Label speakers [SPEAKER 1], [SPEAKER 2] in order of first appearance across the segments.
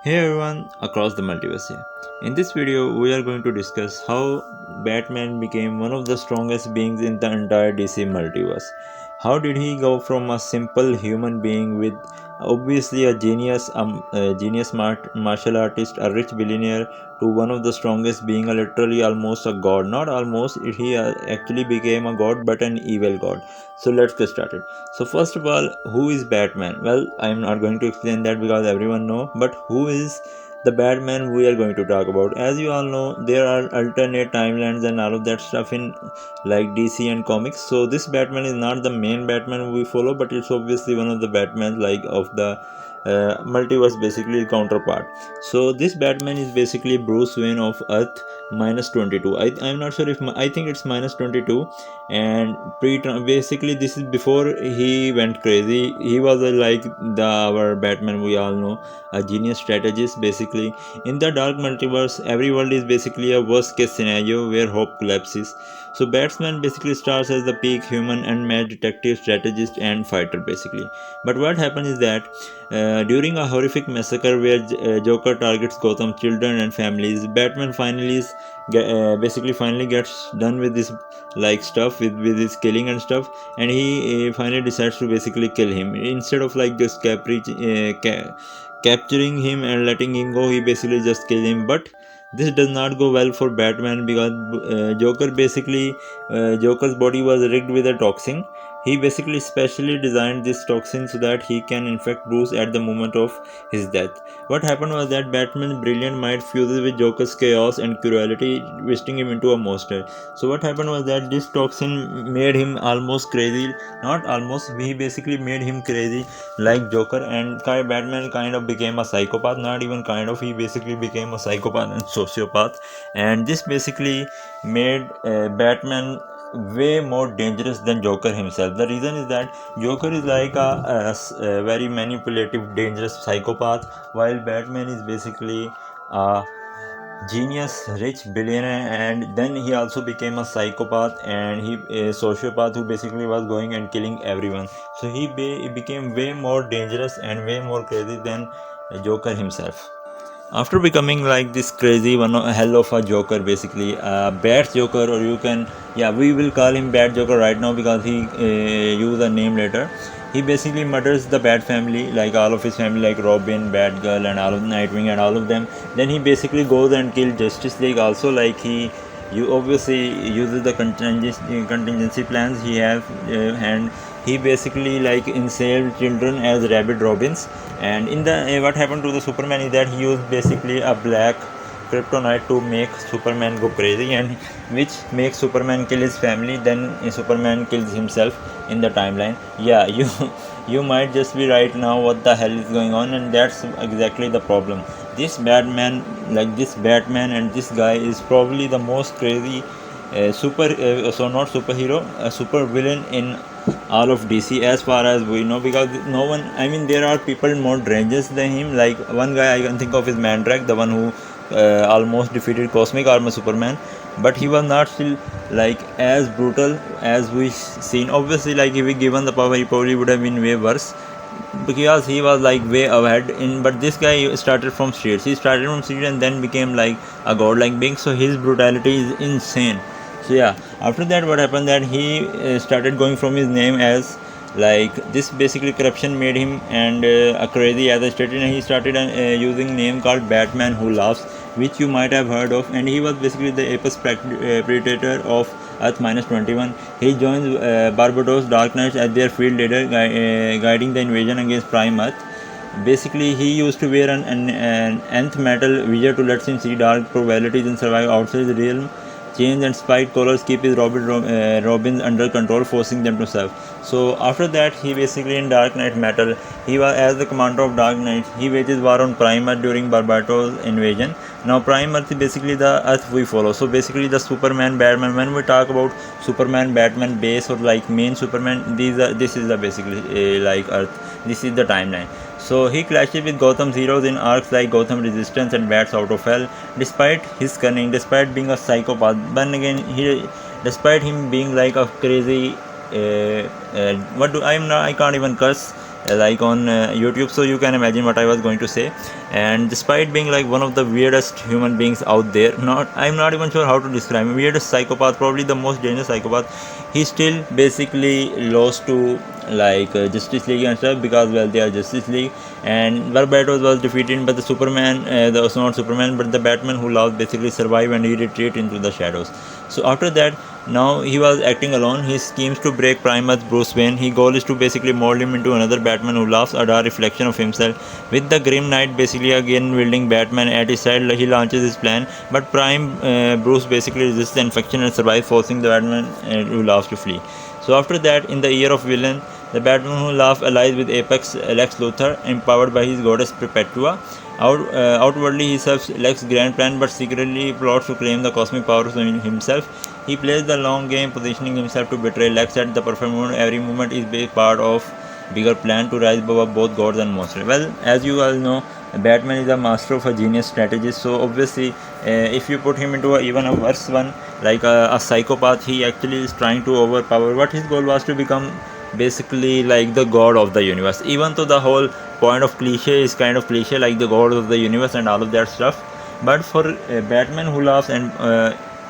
[SPEAKER 1] Hey everyone across the multiverse here. In this video, we are going to discuss how Batman became one of the strongest beings in the entire DC multiverse. How did he go from a simple human being with obviously a genius martial artist, a rich billionaire, to one of the strongest being a literally almost a god? Not almost, he actually became a god, but an evil god. So let's get started. So first of all, who is Batman? Well, I'm not going to explain that because everyone know, but who is the Batman we are going to talk about? As you all know, there are alternate timelines and all of that stuff in like DC and comics. So this Batman is not the main Batman we follow, but it's obviously one of the Batmans like of the multiverse, basically counterpart. So this Batman is basically Bruce Wayne of Earth minus 22. I'm not sure if I think it's minus 22, and basically this is before he went crazy. He was like the our Batman we all know, a genius strategist. Basically in the dark multiverse, every world is basically a worst case scenario where hope collapses. So Batsman basically starts as the peak human and mad detective, strategist and fighter basically. But what happens is that during a horrific massacre where Joker targets Gotham children and families, Batman basically finally gets done with this like stuff with his killing and stuff, and he finally decides to basically kill him instead of like just capturing him and letting him go. He basically just kill him, but this does not go well for Batman because Joker's body was rigged with a toxin. He basically specially designed this toxin so that he can infect Bruce at the moment of his death. What happened was that Batman's brilliant mind fuses with Joker's chaos and cruelty, twisting him into a monster. So what happened was that this toxin made him almost crazy. Not almost, he basically made him crazy like Joker, and Batman kind of became a psychopath. Not even kind of, he basically became a psychopath and sociopath. And this basically made Batman way more dangerous than Joker himself. The reason is that Joker is like a very manipulative, dangerous psychopath, while Batman is basically a genius, rich billionaire, and then he also became a psychopath and he a sociopath who basically was going and killing everyone. So he became way more dangerous and way more crazy than Joker himself. After becoming like this crazy one, hell of a Joker, basically Bat Joker, or you can, yeah, we will call him Bat Joker right now because he used a name later. He basically murders the Bat family, like all of his family, like Robin, Batgirl, and all of Nightwing, and all of them. Then he basically goes and kills Justice League. Also, like you obviously uses the contingency plans he has, and he basically like enslaved children as rabid robins. And in the what happened to the Superman is that he used basically a black kryptonite to make Superman go crazy, and which makes Superman kill his family. Then Superman kills himself in the timeline. Yeah, you might just be right now, what the hell is going on? And that's exactly the problem. This Batman and this guy is probably the most crazy not superhero, a super villain in all of DC as far as we know, because no one, I mean, there are people more dangerous than him. Like one guy I can think of is Mandrake, the one who almost defeated Cosmic Armor Superman, but he was not still like as brutal as we seen. Obviously, like if he given the power, he probably would have been way worse because he was like way ahead in. But this guy started from streets. He started from streets and then became like a godlike being. So his brutality is insane. So yeah, after that what happened that he started going from his name as like this. Basically corruption made him and a crazy, as I stated, and he started using name called Batman Who Laughs, which you might have heard of. And he was basically the apex predator of Earth minus 21. He joins Barbados Dark Knights as their field leader, guiding the invasion against Prime Earth. Basically, he used to wear an nth metal vision to let him see dark probabilities and survive outside the realm. Chains and spiked collars keep his Robins under control, forcing them to serve. So after that, he basically in Dark Knight Metal, he was as the commander of Dark Knights. He wages war on Prime Earth during Barbados invasion. Now Prime Earth is basically the Earth we follow. So basically the Superman, Batman. When we talk about Superman, Batman base or like main Superman, this is the basically like Earth. This is the timeline. So he clashes with Gotham's heroes in arcs like Gotham Resistance and Bats Out of Hell. Despite his cunning, despite being a psychopath, but again despite him being like a crazy, I can't even curse. like on YouTube, so you can imagine what I was going to say. And despite being like one of the weirdest human beings out there, I'm not even sure how to describe him, weirdest psychopath, probably the most dangerous psychopath, he still basically lost to like Justice League and stuff, because well, they are Justice League, and Barbados was defeated by the Superman, not Superman but the Batman who lost, basically survived and he retreated into the shadows. So after that, now he was acting alone. He schemes to break Prime Earth Bruce Wayne. His goal is to basically mold him into another Batman who laughs, a dark reflection of himself. With the Grim Knight basically again wielding Batman at his side, he launches his plan. But Prime Bruce basically resists the infection and survives, forcing the Batman who laughs to flee. So after that, in the year of villain, the Batman who laughs allies with Apex Lex Luthor, empowered by his goddess Perpetua. Outwardly, he serves Lex's grand plan, but secretly plots to claim the cosmic powers himself. He plays the long game, positioning himself to betray Lex at the perfect moment. Every moment is part of bigger plan to rise above both gods and monsters. Well, as you all know, Batman is a master of a genius strategist. So obviously, if you put him into even a worse one, like a psychopath, he actually is trying to overpower. What his goal was to become basically like the god of the universe. Even though the whole point of cliche is kind of cliche, like the god of the universe and all of that stuff. But for Batman who laughs, and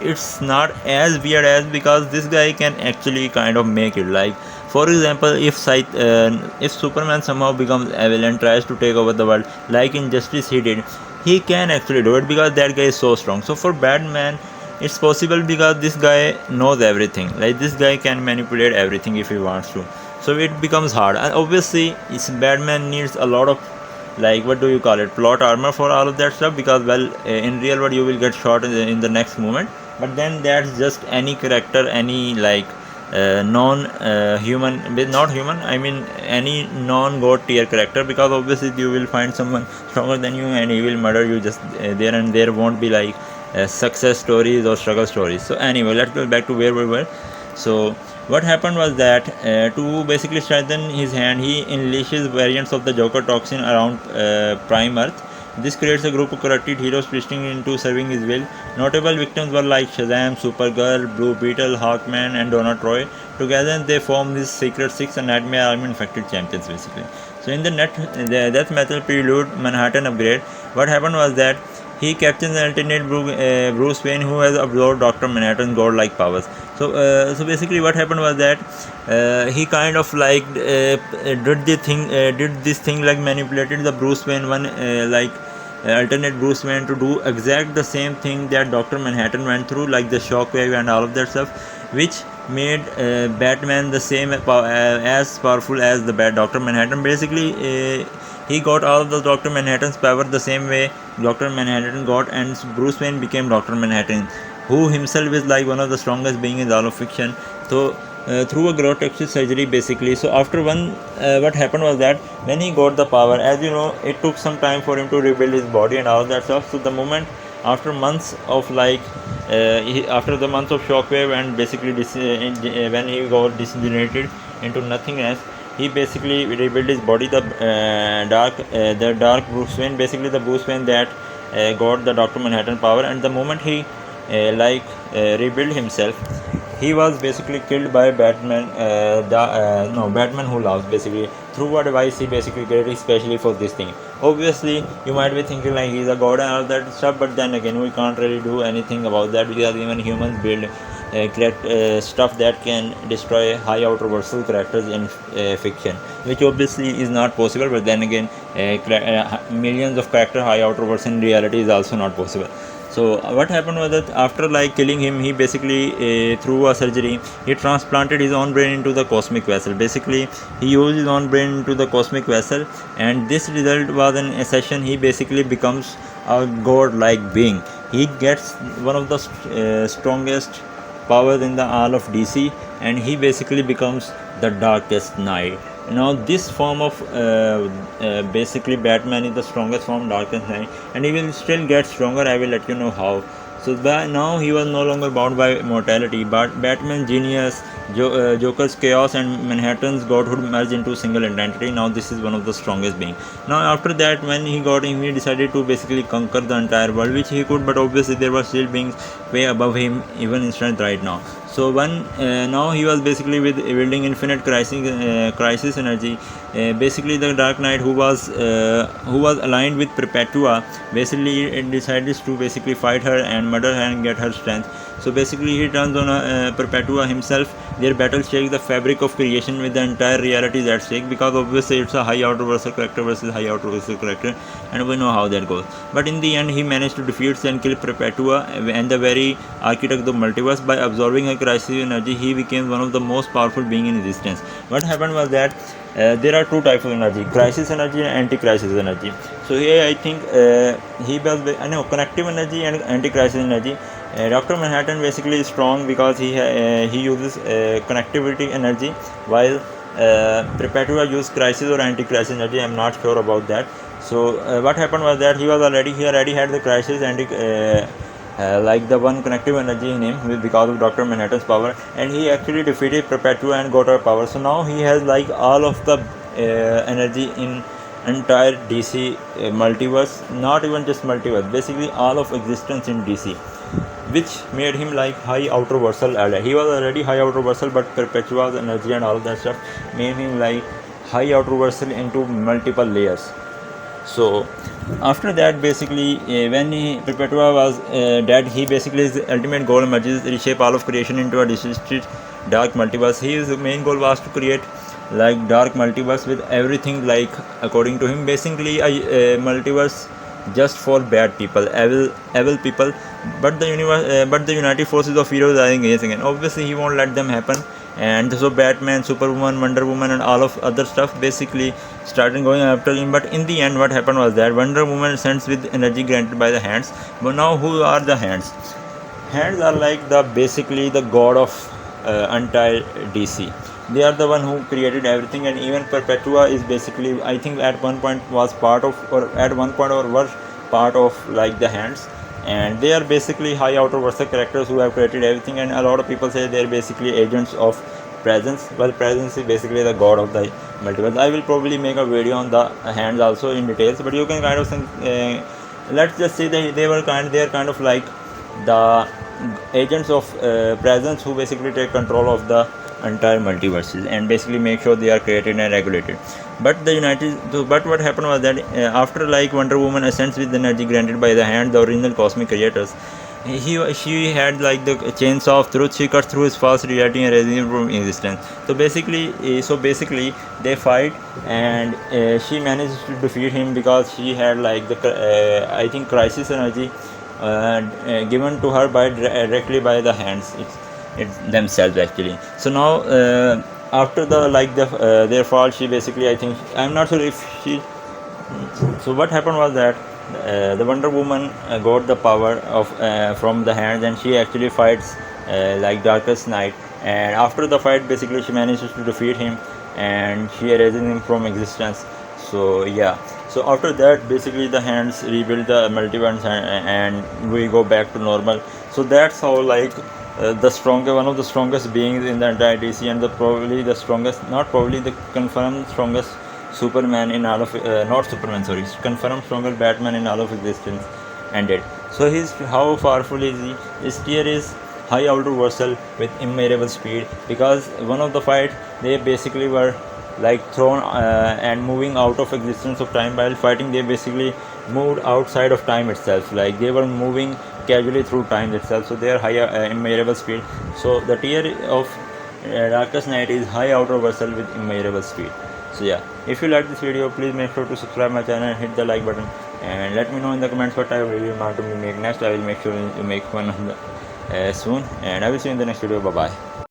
[SPEAKER 1] it's not as weird as, because this guy can actually kind of make it. Like for example, if Superman somehow becomes evil and tries to take over the world, like in Justice he did, he can actually do it because that guy is so strong. So for Batman, it's possible because this guy knows everything. Like this guy can manipulate everything if he wants to. So it becomes hard, and obviously, Batman needs a lot of, like, what do you call it, plot armor for all of that stuff, because well, in real world you will get shot in the next moment. But then that's just any character, any like non-human, not human, I mean any non-god tier character, because obviously you will find someone stronger than you and he will murder you just there, and there won't be like success stories or struggle stories. So anyway, let's go back to where we were. So what happened was that to basically strengthen his hand, he unleashes variants of the Joker toxin around Prime Earth. This creates a group of corrupted heroes twisting into serving his will. Notable victims were like Shazam, Supergirl, Blue Beetle, Hawkman, and Donna Troy. Together they form this Secret Six, and Nightmare Army infected champions basically. So in the Death Metal Prelude Manhattan upgrade, what happened was that he captains an alternate Bruce Wayne who has absorbed Dr. Manhattan's godlike powers. So basically, what happened was that he kind of like did this thing, like manipulated the Bruce Wayne one, alternate Bruce Wayne to do exact the same thing that Dr. Manhattan went through, like the shockwave and all of that stuff, which made Batman the same as powerful as the bad Dr. Manhattan. Basically, he got all of the Dr. Manhattan's power the same way Dr. Manhattan got, and Bruce Wayne became Dr. Manhattan, who himself is like one of the strongest beings in all of fiction. So through a grotesque surgery basically. So after what happened was that when he got the power, as you know, it took some time for him to rebuild his body and all that stuff. So the moment, after months of after the months of shockwave and basically when he got disintegrated into nothingness, he basically rebuilt his body. The dark Bruce Wayne, basically the Bruce Wayne that got the Dr. Manhattan power, and the moment he rebuilt himself, he was basically killed by Batman. Batman who laughs, basically through a device he basically created especially for this thing. Obviously, you might be thinking like he's a god and all that stuff, but then again, we can't really do anything about that, because even humans build stuff that can destroy high out reversal characters in fiction, which obviously is not possible. But then again, millions of character high out reversal in reality is also not possible. So what happened was that after killing him, he basically through a surgery, he transplanted his own brain into the cosmic vessel. Basically, he used his own brain into the cosmic vessel, and this result was an Ascension. He basically becomes a god-like being. He gets one of the strongest powers in the all of DC, and he basically becomes the Darkest Knight. Now this form of basically Batman is the strongest form, Darkest Knight, and he will still get stronger. I will let you know how. So now he was no longer bound by mortality, but Batman's genius, Joker's chaos, and Manhattan's godhood merged into a single identity. Now this is one of the strongest beings. Now after that, when he got him, he decided to basically conquer the entire world, which he could, but obviously there were still beings way above him, even in strength right now. So now he was basically with wielding infinite crisis energy. Basically, the Dark Knight, who was aligned with Perpetua, basically decided to basically fight her and murder her and get her strength. So basically, he turns on Perpetua himself. Their battle shakes the fabric of creation, with the entire reality at stake, because obviously it's a high outer versal character versus high outer versal character, and we know how that goes. But in the end, he managed to defeat and kill Perpetua and the very architect of the multiverse. By absorbing her crisis energy, he became one of the most powerful beings in existence. What happened was that there are two types of energy: crisis energy and anti-crisis energy. So here I think he was connective energy and anti-crisis energy. Dr. Manhattan basically is strong because he uses connectivity energy, while Perpetua used crisis or anti-crisis energy. I'm not sure about that. So what happened was that he already had the crisis like the one connective energy in him because of Dr. Manhattan's power, and he actually defeated Perpetua and got her power. So now he has like all of the energy in entire DC multiverse, not even just multiverse, basically all of existence in DC, which made him like high outer versal ally. He was already high outer versal, but Perpetua's energy and all of that stuff made him like high outer versal into multiple layers. So after that, basically when Perpetua was dead, he basically, his ultimate goal emerges, reshape all of creation into a distinct dark multiverse. His main goal was to create like dark multiverse with everything, like according to him, basically a multiverse just for bad people, evil people, but the united forces of heroes are against again. Obviously he won't let them happen, and so Batman, Superwoman, Wonder Woman and all of other stuff basically started going after him. But in the end, what happened was that Wonder Woman sends with energy granted by the hands. But now who are the hands? Hands are like the basically the god of entire DC. They are the one who created everything, and even Perpetua is basically, I think at one point was part of, or at one point or was part of like the hands, and they are basically high outer versal characters who have created everything. And a lot of people say they're basically agents of presence. Well, presence is basically the god of the multiverse. I will probably make a video on the hands also in details, but you can kind of think, let's just say that they're kind of like the agents of presence who basically take control of the entire multiverses and basically make sure they are created and regulated. But what happened was that after like Wonder Woman ascends with the energy granted by the hand, the original cosmic creators, she had like the chainsaw of truth. She cuts through his false reality and raises him from existence. So basically they fight, and she manages to defeat him because she had like the I think crisis energy given to her directly by the hands themselves actually. So now after their fall, she basically, I think, I'm not sure if she, so what happened was that the Wonder Woman got the power of from the hands, and she actually fights like Darkest Night, and after the fight basically she manages to defeat him and she erases him from existence. So yeah, so after that basically the hands rebuild the multiverse, and we go back to normal. So that's how like one of the strongest beings in the entire DC, and probably the strongest, not probably, the confirmed strongest Superman in all of not Superman, sorry, confirmed strongest Batman in all of existence ended. So how powerful is he? His tier is high outer versal with immeasurable speed, because one of the fight they basically were like thrown and moving out of existence of time. While fighting, they basically moved outside of time itself, like they were moving casually through time itself. So they are higher immeasurable speed. So the tier of Darkest Night is high outer versal with immeasurable speed. So yeah, if you like this video, please make sure to subscribe my channel and hit the like button, and let me know in the comments what type of video you want to make next. I will make sure to make one soon, and I will see you in the next video. Bye bye.